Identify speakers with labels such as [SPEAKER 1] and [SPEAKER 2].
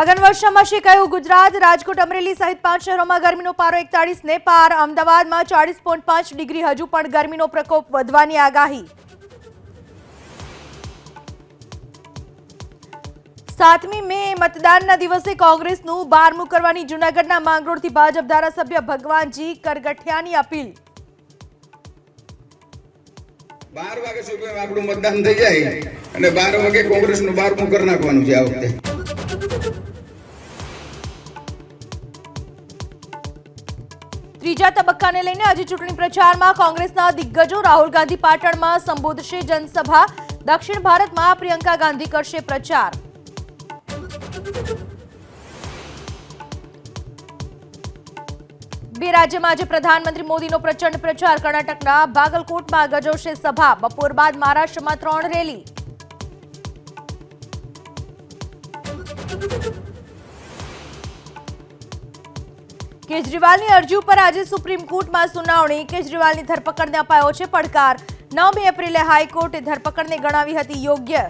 [SPEAKER 1] અગન વર્ષામાં શેકાયું ગુજરાત। રાજકોટ, અમરેલી સહિત 5 શહેરોમાં ગરમીનો પારો 41 ને પાર। અમદાવાદમાં 40.5 ડિગ્રી। હજુ પણ ગરમીનો પ્રકોપ વધવાની આગાહી। 7મી મે મતદાનના દિવસે કોંગ્રેસનું 12મું કરવાની જૂનાગઢના માંગરોળથી ભાજપ ધારાસભ્ય ભગવાનજી કરગઠિયાની અપીલ।
[SPEAKER 2] 12 વાગે સુધીમાં આપણું મતદાન થઈ જાય અને 12 વાગે કોંગ્રેસનું 12મું કરી નાખવાનું છે આ વખતે।
[SPEAKER 1] ત્રીજા તબક્કાને લઈને આજે ચૂંટણી પ્રચારમાં કોંગ્રેસના દિગ્ગજો। રાહુલ ગાંધી પાટણમાં સંબોધશે જનસભા। દક્ષિણ ભારતમાં પ્રિયંકા ગાંધી કરશે પ્રચાર। બે રાજ્યમાં આજે પ્રધાનમંત્રી મોદીનો પ્રચંડ પ્રચાર। કર્ણાટકના બાગલકોટમાં ગજવશે સભા। બપોર બાદ મહારાષ્ટ્રમાં 3 રેલી। કેજરીવાલની અરજી ઉપર આજે સુપ્રીમ કોર્ટમાં સુનાવણી। કેજરીવાલની ધરપકડને અપાયો છે પડકાર। 9 એપ્રિલે હાઈકોર્ટે ધરપકડને ગણાવી હતી યોગ્ય।